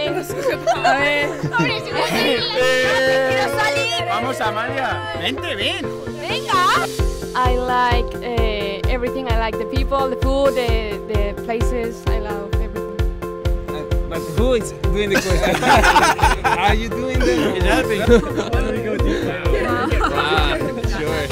things. A ver. Vamos, Amalia. Vente, ven. Venga. I like everything. I like the people, the food, the places. I love everything. But who is doing the question? Are you doing the Nothing. Why don't we go deep? Sure.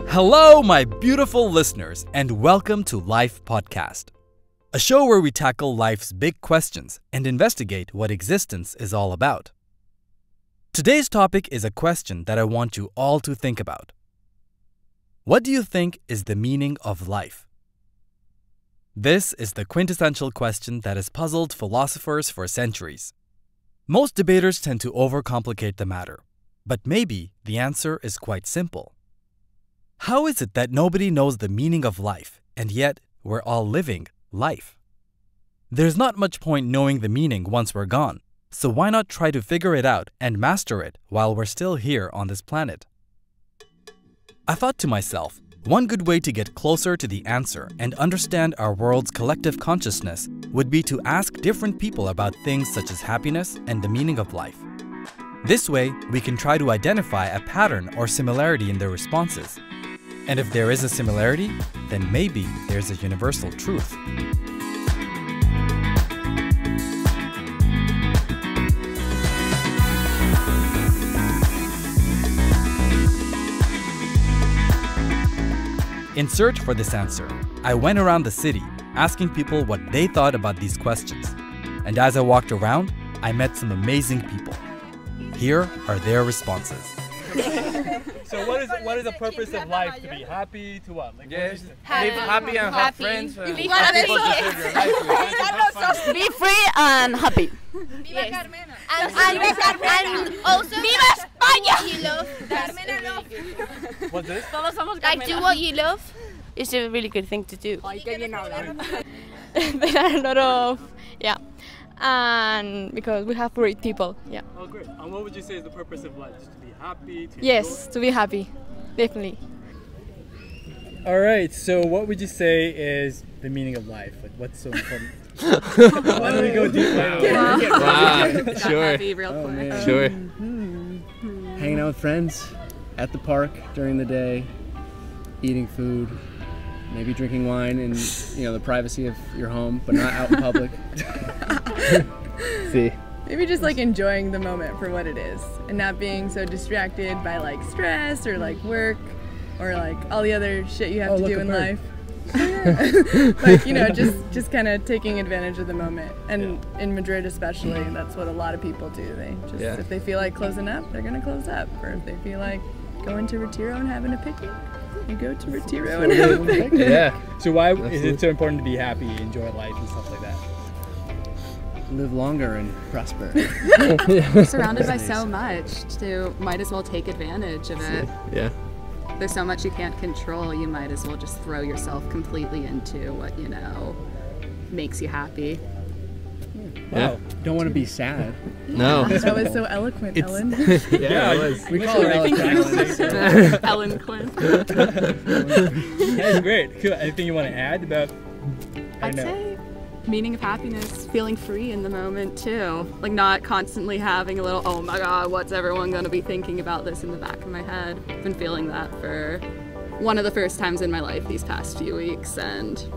Hello, my beautiful listeners, and welcome to Life Podcast, a show where we tackle life's big questions and investigate what existence is all about. Today's topic is a question that I want you all to think about. What do you think is the meaning of life? This is the quintessential question that has puzzled philosophers for centuries. Most debaters tend to overcomplicate the matter, but maybe the answer is quite simple. How is it that nobody knows the meaning of life, and yet we're all living life? There's not much point knowing the meaning once we're gone, so why not try to figure it out and master it while we're still here on this planet? I thought to myself, one good way to get closer to the answer and understand our world's collective consciousness would be to ask different people about things such as happiness and the meaning of life. This way, we can try to identify a pattern or similarity in their responses. And if there is a similarity, then maybe there's a universal truth. In search for this answer, I went around the city asking people what they thought about these questions. And as I walked around, I met some amazing people. Here are their responses. So what is the purpose of life? To be happy? To what? Like, Yes, what live happy and have friends. Be People to live your life with. Be free and happy. Yes. And also ¡Viva España! you love. That's really good. What's this? Like do what you love. It's a really good thing to do. There There are a lot of, and because we have great people, Oh, great. And what would you say is the purpose of life? Just to be happy? To Yes, to be happy, definitely. All right. So what would you say is the meaning of life? Like, what's so important? Why don't we go deep? Sure. Sure. Hanging out with friends at the park during the day, eating food, maybe drinking wine in the privacy of your home, but not out in public. See. Maybe just like enjoying the moment for what it is and not being so distracted by like stress or like work or like all the other shit you have to do in life. Like, just kind of taking advantage of the moment. And in Madrid especially, that's what a lot of people do. They just, if they feel like closing up, they're gonna close up. Or if they feel like going to Retiro and having a picnic, you go to Retiro and have a picnic. Yeah. So why is it so important to be happy, enjoy life and stuff like that? Live longer and prosper. Surrounded by so much, might as well take advantage of it. Yeah. There's so much you can't control, you might as well just throw yourself completely into what makes you happy. Wow. Don't want to be sad. No. That was so eloquent, Ellen. Yeah, it was. We call her Ellen. Ellen Quinn. That's great. Cool. Anything you want to add about? I'd say meaning of happiness, feeling free in the moment too. Like not constantly having a little, oh my god, what's everyone gonna be thinking about this in the back of my head. I've been feeling that for one of the first times in my life these past few weeks and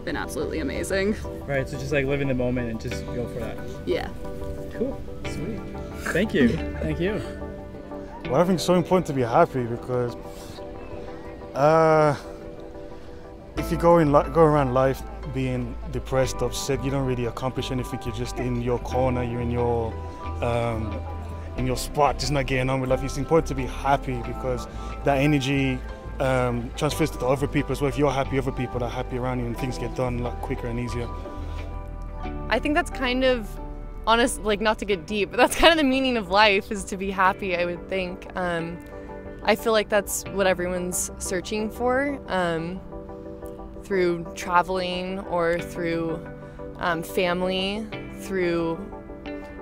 been absolutely amazing. Right, so just like live in the moment and just go for that. Yeah. Cool, sweet. Thank you. Thank you. Well, I think it's so important to be happy because if you go around life being depressed, upset, you don't really accomplish anything. You're just in your corner, you're in your spot, just not getting on with life. It's important to be happy because that energy transfers to other people as well. If you're happy, other people are happy around you and things get done a lot quicker and easier. I think that's kind of, honest, like not to get deep, but that's kind of the meaning of life, is to be happy, I would think. I feel like that's what everyone's searching for through traveling or through family, through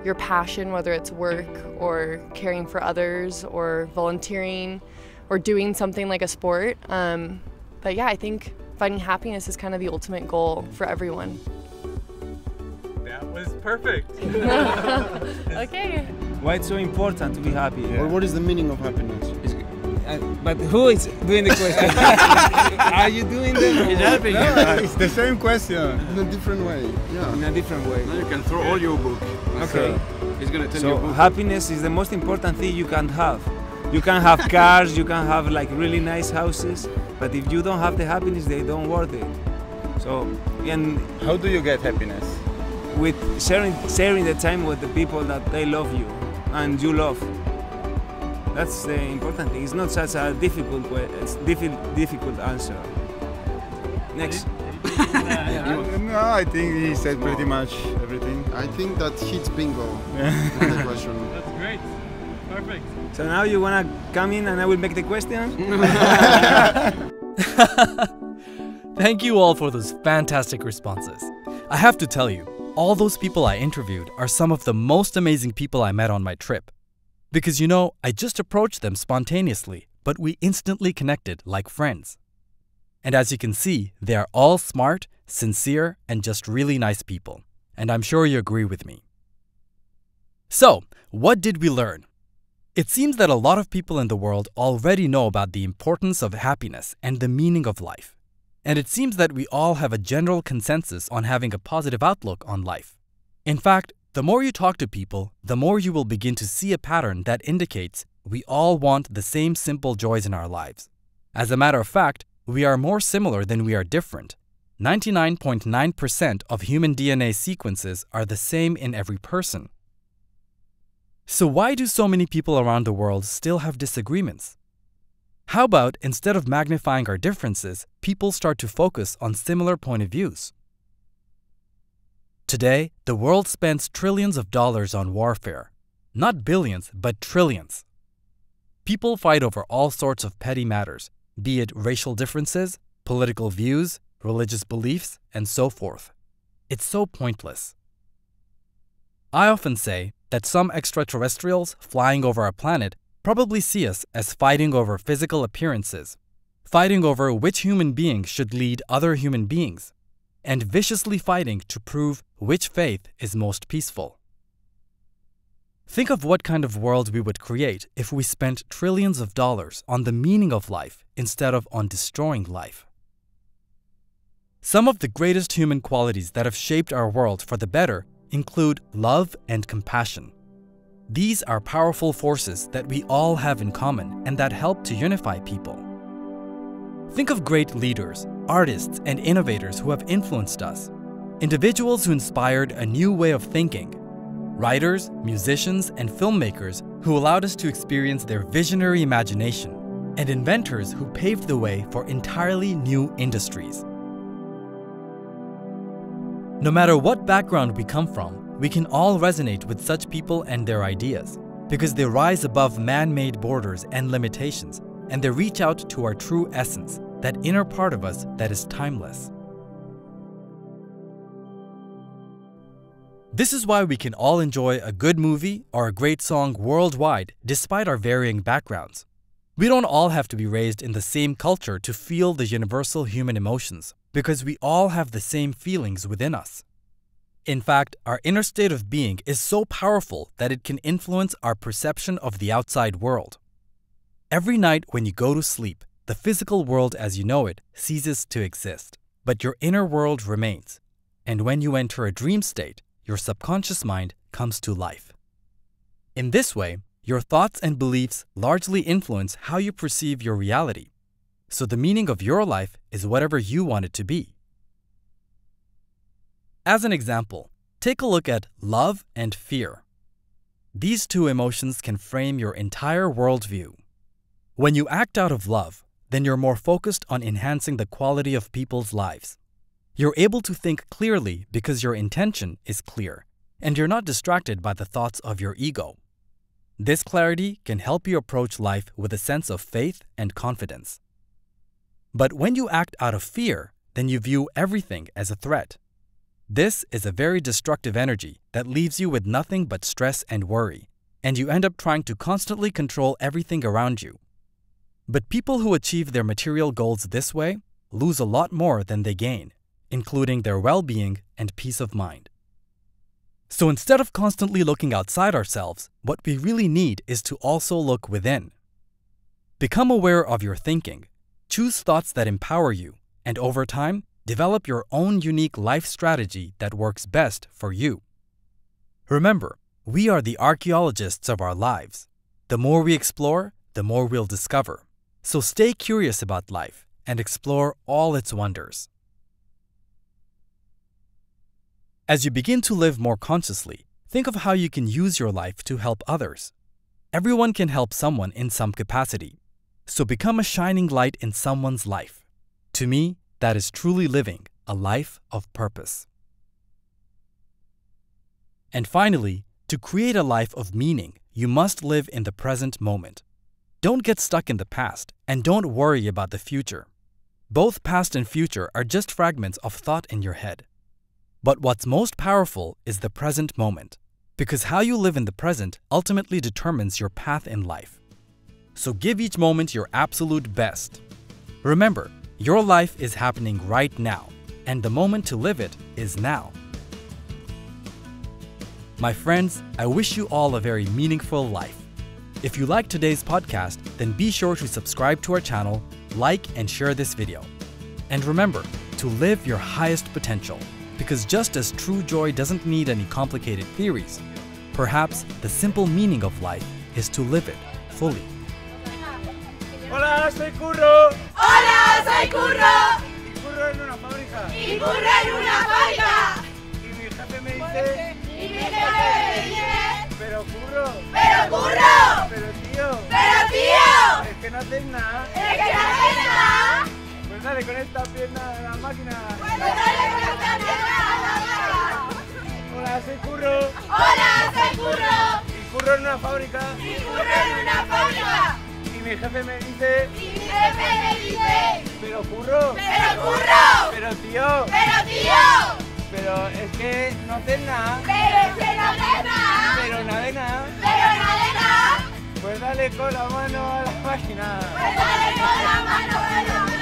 your passion, whether it's work or caring for others or volunteering or doing something like a sport. But yeah, I think finding happiness is kind of the ultimate goal for everyone. That was perfect. Okay. Why it's so important to be happy? Or what is the meaning of happiness? But who is doing the question? Are you doing them? He's helping No, you. it's the same question. In a different way. Yeah. In a different way. Now you can throw all your book. Okay. He's gonna tell So you. Book. happiness is the most important thing you can have. You can have cars, you can have like really nice houses, but if you don't have the happiness, they don't worth it. So, and how do you get happiness? With sharing the time with the people that they love you and you love. That's the important thing. It's not such a difficult way. It's difficult answer. Next. No, I think he said pretty much everything. I think that hits bingo with the question. That's great. Perfect. So now you wanna come in and I will make the question? Thank you all for those fantastic responses. I have to tell you, all those people I interviewed are some of the most amazing people I met on my trip. Because you know, I just approached them spontaneously, but we instantly connected like friends. And as you can see, they are all smart, sincere, and just really nice people. And I'm sure you agree with me. So, what did we learn? It seems that a lot of people in the world already know about the importance of happiness and the meaning of life. And it seems that we all have a general consensus on having a positive outlook on life. In fact, the more you talk to people, the more you will begin to see a pattern that indicates we all want the same simple joys in our lives. As a matter of fact, we are more similar than we are different. 99.9% of human DNA sequences are the same in every person. So why do so many people around the world still have disagreements? How about instead of magnifying our differences, people start to focus on similar point of views? Today, the world spends trillions of dollars on warfare. Not billions, but trillions. People fight over all sorts of petty matters, be it racial differences, political views, religious beliefs, and so forth. It's so pointless. I often say that some extraterrestrials flying over our planet probably see us as fighting over physical appearances, fighting over which human being should lead other human beings, and viciously fighting to prove which faith is most peaceful. Think of what kind of world we would create if we spent trillions of dollars on the meaning of life instead of on destroying life. Some of the greatest human qualities that have shaped our world for the better include love and compassion. These are powerful forces that we all have in common and that help to unify people. Think of great leaders, artists, and innovators who have influenced us. Individuals who inspired a new way of thinking. Writers, musicians, and filmmakers who allowed us to experience their visionary imagination. And inventors who paved the way for entirely new industries. No matter what background we come from, we can all resonate with such people and their ideas, because they rise above man-made borders and limitations, and they reach out to our true essence, that inner part of us that is timeless. This is why we can all enjoy a good movie or a great song worldwide despite our varying backgrounds. We don't all have to be raised in the same culture to feel the universal human emotions, because we all have the same feelings within us. In fact, our inner state of being is so powerful that it can influence our perception of the outside world. Every night when you go to sleep, the physical world as you know it ceases to exist, but your inner world remains. And when you enter a dream state, your subconscious mind comes to life. In this way, your thoughts and beliefs largely influence how you perceive your reality. So the meaning of your life is whatever you want it to be. As an example, take a look at love and fear. These two emotions can frame your entire worldview. When you act out of love, then you're more focused on enhancing the quality of people's lives. You're able to think clearly because your intention is clear, and you're not distracted by the thoughts of your ego. This clarity can help you approach life with a sense of faith and confidence. But when you act out of fear, then you view everything as a threat. This is a very destructive energy that leaves you with nothing but stress and worry, and you end up trying to constantly control everything around you. But people who achieve their material goals this way lose a lot more than they gain, including their well-being and peace of mind. So instead of constantly looking outside ourselves, what we really need is to also look within. Become aware of your thinking, choose thoughts that empower you, and over time, develop your own unique life strategy that works best for you. Remember, we are the archaeologists of our lives. The more we explore, the more we'll discover. So stay curious about life and explore all its wonders. As you begin to live more consciously, think of how you can use your life to help others. Everyone can help someone in some capacity, so become a shining light in someone's life. To me, that is truly living a life of purpose. And finally, to create a life of meaning, you must live in the present moment. Don't get stuck in the past, and don't worry about the future. Both past and future are just fragments of thought in your head. But what's most powerful is the present moment, because how you live in the present ultimately determines your path in life. So give each moment your absolute best. Remember, your life is happening right now, and the moment to live it is now. My friends, I wish you all a very meaningful life. If you liked today's podcast, then be sure to subscribe to our channel, like and share this video. And remember to live your highest potential, because just as true joy doesn't need any complicated theories, perhaps the simple meaning of life is to live it fully. Hola, soy Curro. Hola, soy Curro. Y curro en una fábrica. Y curro en una fábrica. Y mi jefe me dice... Y mi jefe me dice... Pero curro. Pero curro. Pero tío. Pero tío. Es que no haces nada. Es que no haces nada. Pues dale con esta pierna de la máquina. Pues dale con esta pierna a la máquina. Hola, soy Curro. Hola, soy Curro. Y curro en una fábrica. Y curro en una fábrica. Y mi jefe me dice... Y mi jefe me dice... Pero curro. Pero curro. Pero tío. Pero tío. Pero es que no haces nada. Pero es que no haces nada. Pero nada de nada. Pero nada de nada. Pues dale con la mano a la máquina. Pues dale con la mano a la máquina.